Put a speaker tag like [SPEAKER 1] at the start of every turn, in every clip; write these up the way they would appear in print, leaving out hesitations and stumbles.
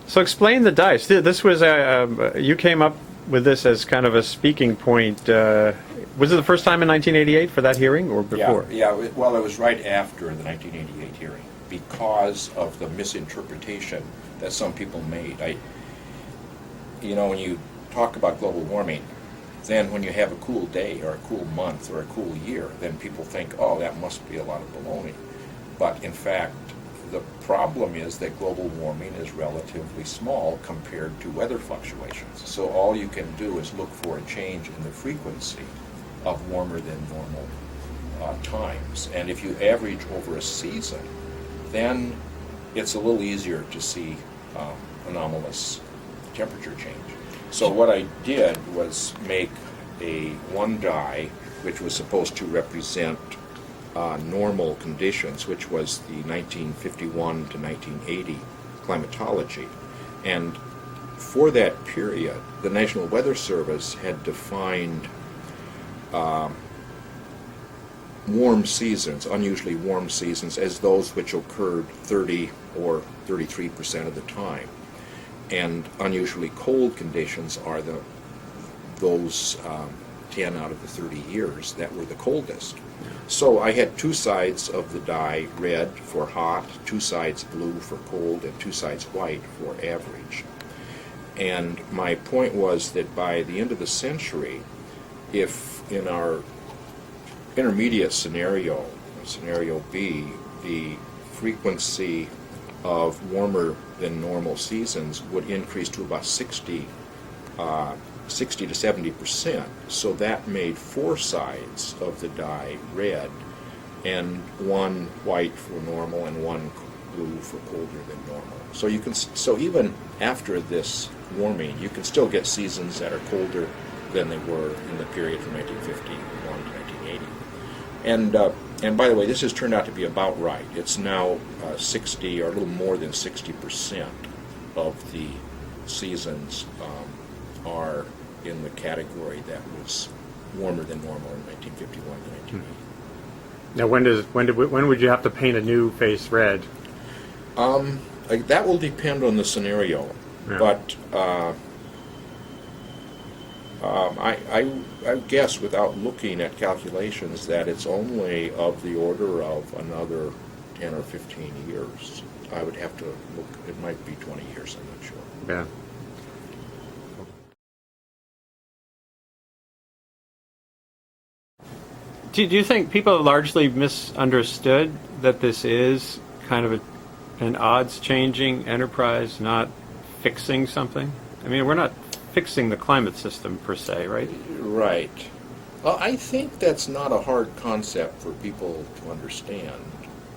[SPEAKER 1] So explain the dice. This was you came up with this as kind of a speaking point. Was it the first time in 1988 for that hearing, or before?
[SPEAKER 2] Well, it was right after the 1988 hearing because of the misinterpretation that some people made. When you talk about global warming, then when you have a cool day or a cool month or a cool year, then people think, oh, that must be a lot of baloney. But in fact, the problem is that global warming is relatively small compared to weather fluctuations. So all you can do is look for a change in the frequency of warmer than normal times. And if you average over a season, then it's a little easier to see anomalous temperature change. So what I did was make one die which was supposed to represent normal conditions, which was the 1951 to 1980 climatology. And for that period, the National Weather Service had defined warm seasons, unusually warm seasons, as those which occurred 30 or 33% of the time. And unusually cold conditions are those 10 out of the 30 years that were the coldest. So I had two sides of the die, red for hot, two sides blue for cold, and two sides white for average. And my point was that by the end of the century, if in our intermediate scenario, scenario B, the frequency of warmer than normal seasons would increase to about 60 to 70%. So that made four sides of the die red, and one white for normal and one blue for colder than normal. So even after this warming, you can still get seasons that are colder than they were in the period from 1951 to 1980. And by the way, this has turned out to be about right. It's now 60 or a little more than 60% of the seasons are in the category that was warmer than normal in 1951 to 1980.
[SPEAKER 1] Now, when would you have to paint a new face red?
[SPEAKER 2] That will depend on the scenario,
[SPEAKER 1] yeah.
[SPEAKER 2] But I guess without looking at calculations that it's only of the order of another 10 or 15 years. I would have to look. It might be 20 years. I'm not sure.
[SPEAKER 1] Yeah. Do you think people largely misunderstood that this is kind of an odds-changing enterprise, not fixing something? I mean, we're not fixing the climate system per se, right?
[SPEAKER 2] Right. Well, I think that's not a hard concept for people to understand.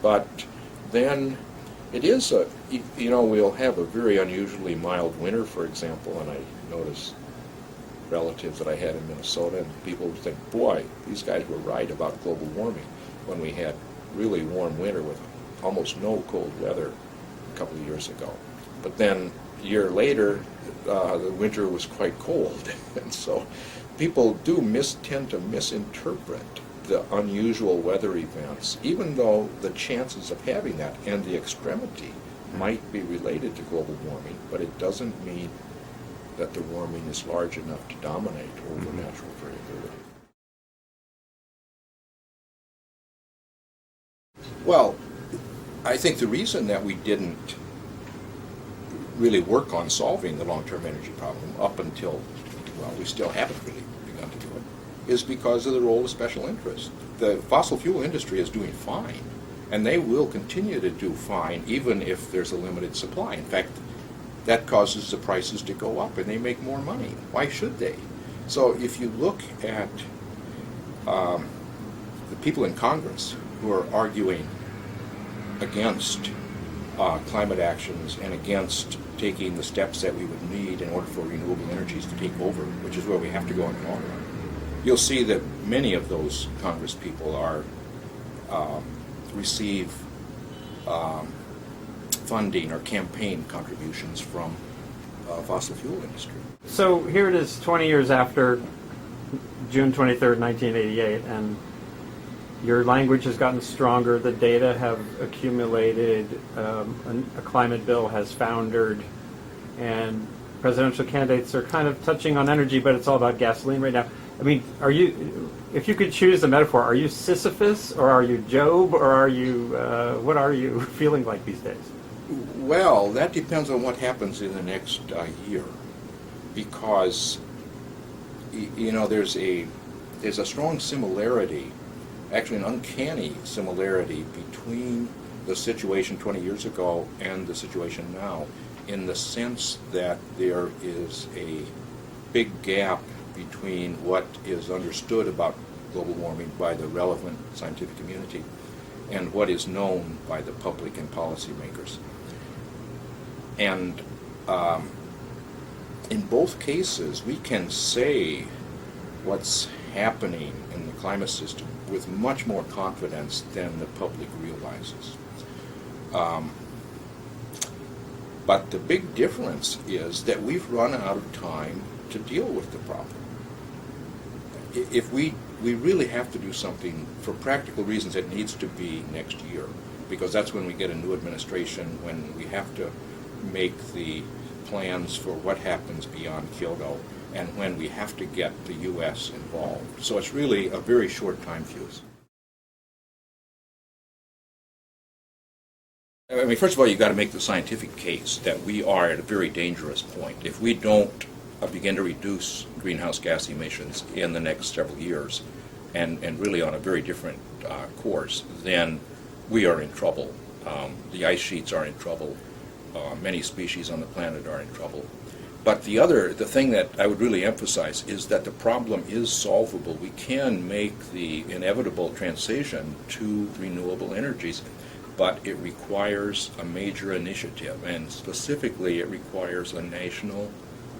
[SPEAKER 2] But then it is we'll have a very unusually mild winter, for example, and I notice relatives that I had in Minnesota, and people would think, boy, these guys were right about global warming when we had really warm winter with almost no cold weather a couple of years ago. But then a year later, the winter was quite cold. And so people tend to misinterpret the unusual weather events, even though the chances of having that and the extremity might be related to global warming, but it doesn't mean that the warming is large enough to dominate over natural variability. Well, I think the reason that we didn't really work on solving the long-term energy problem up until, well, we still haven't really begun to do it, is because of the role of special interest. The fossil fuel industry is doing fine, and they will continue to do fine even if there's a limited supply. In fact, that causes the prices to go up and they make more money. Why should they? So if you look at the people in Congress who are arguing against climate actions and against taking the steps that we would need in order for renewable energies to take over, which is where we have to go in the long run, you'll see that many of those Congress people are receive funding or campaign contributions from fossil fuel industry.
[SPEAKER 1] So here it is 20 years after June 23rd, 1988, and your language has gotten stronger, the data have accumulated, a climate bill has foundered. and presidential candidates are kind of touching on energy, but it's all about gasoline right now. I mean, if you could choose a metaphor, are you Sisyphus, or are you Job, or are you, what are you feeling like these days?
[SPEAKER 2] Well, that depends on what happens in the next year, because there's a strong similarity, actually an uncanny similarity between the situation 20 years ago and the situation now, in the sense that there is a big gap between what is understood about global warming by the relevant scientific community and what is known by the public and policymakers. And in both cases, we can say what's happening in the climate system with much more confidence than the public realizes. But the big difference is that we've run out of time to deal with the problem. If we really have to do something, for practical reasons, it needs to be next year, because that's when we get a new administration, when we have to make the plans for what happens beyond Kyoto, and when we have to get the U.S. involved. So it's really a very short time fuse. I mean, first of all, you've got to make the scientific case that we are at a very dangerous point. If we don't begin to reduce greenhouse gas emissions in the next several years, and really on a very different course, then we are in trouble. The ice sheets are in trouble. Many species on the planet are in trouble. But the thing that I would really emphasize is that the problem is solvable. We can make the inevitable transition to renewable energies, but it requires a major initiative, and specifically it requires a national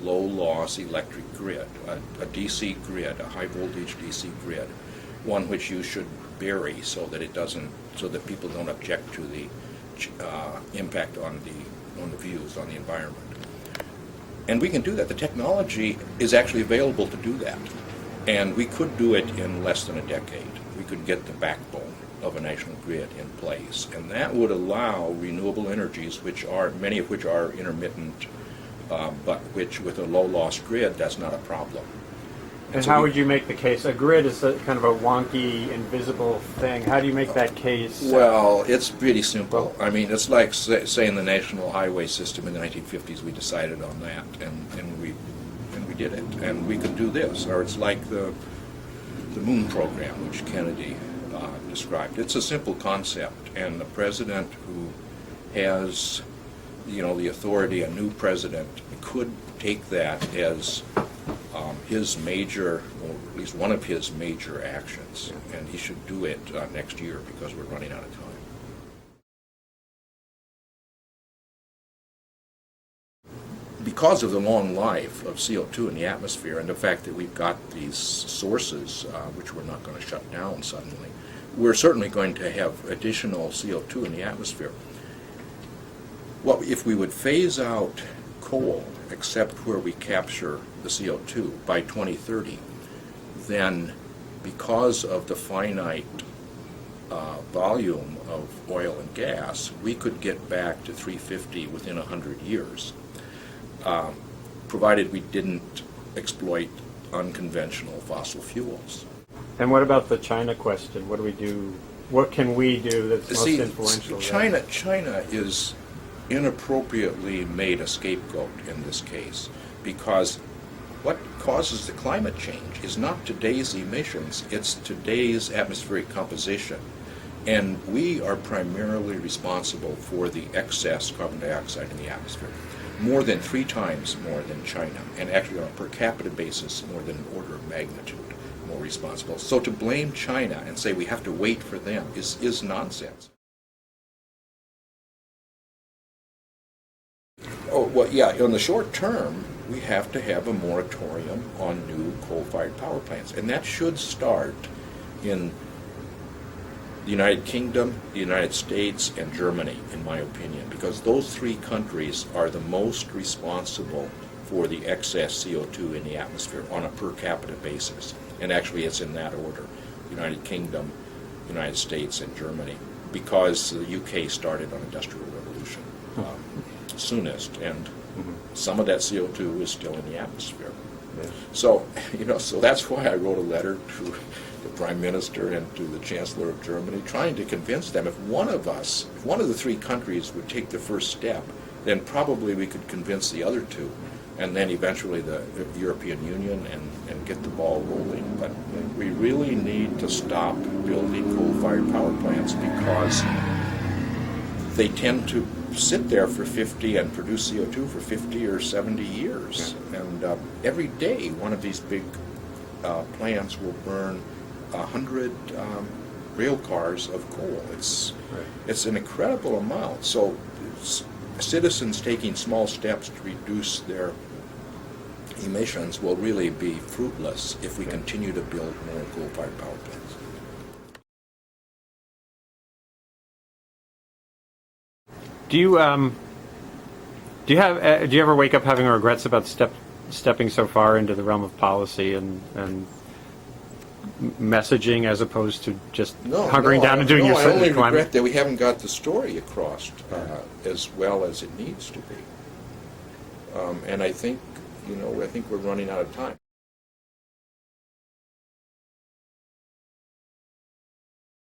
[SPEAKER 2] low-loss electric grid, a DC grid, a high-voltage DC grid, one which you should bury so that people don't object to the impact on the views on the environment. And we can do that. The technology is actually available to do that, and we could do it in less than a decade. We could get the backbone of a national grid in place, and that would allow renewable energies, many of which are intermittent, but which with a low-loss grid, that's not a problem.
[SPEAKER 1] And how would you make the case? A grid is kind of a wonky, invisible thing. How do you make that case?
[SPEAKER 2] Well, it's pretty simple. I mean, it's like saying the national highway system in the 1950s. We decided on that, and we did it. And we could do this. Or it's like the moon program, which Kennedy described. It's a simple concept, and the president who has, the authority, a new president, could take that as his major, or at least one of his major actions, and he should do it next year because we're running out of time. Because of the long life of CO2 in the atmosphere and the fact that we've got these sources which we're not going to shut down suddenly, we're certainly going to have additional CO2 in the atmosphere. Well, if we would phase out coal, except where we capture the CO2 by 2030, then because of the finite volume of oil and gas, we could get back to 350 within 100 years, provided we didn't exploit unconventional fossil fuels.
[SPEAKER 1] And what about the China question? What do we do? What can we do that's most influential?
[SPEAKER 2] China is inappropriately made a scapegoat in this case, because what causes the climate change is not today's emissions, it's today's atmospheric composition. And we are primarily responsible for the excess carbon dioxide in the atmosphere, more than 3 times more than China, and actually on a per capita basis more than an order of magnitude more responsible. So to blame China and say we have to wait for them is nonsense. Oh, well, yeah, in the short term, we have to have a moratorium on new coal-fired power plants, and that should start in the United Kingdom, the United States, and Germany, in my opinion, because those 3 countries are the most responsible for the excess CO2 in the atmosphere on a per capita basis. And actually it's in that order: United Kingdom, United States, and Germany, because the UK started on Industrial Revolution soonest, and Some of that CO2 is still in the atmosphere.
[SPEAKER 3] Yes.
[SPEAKER 2] So, so that's why I wrote a letter to the Prime Minister and to the Chancellor of Germany, trying to convince them if one of the three countries would take the first step, then probably we could convince the other two, and then eventually the European Union, and get the ball rolling. But we really need to stop building coal-fired power plants because they tend to sit there for 50 and produce CO2 for 50 or 70 years.
[SPEAKER 3] Yeah.
[SPEAKER 2] And every day one of these big plants will burn 100 rail cars of coal. It's an incredible amount. So citizens taking small steps to reduce their emissions will really be fruitless if we continue to build more coal-fired power plants.
[SPEAKER 1] Do you ever wake up having regrets about stepping so far into the realm of policy and messaging as opposed to just hunkering down and doing your
[SPEAKER 2] I only
[SPEAKER 1] climate?
[SPEAKER 2] regret that we haven't got the story across as well as it needs to be. And I think we're running out of time.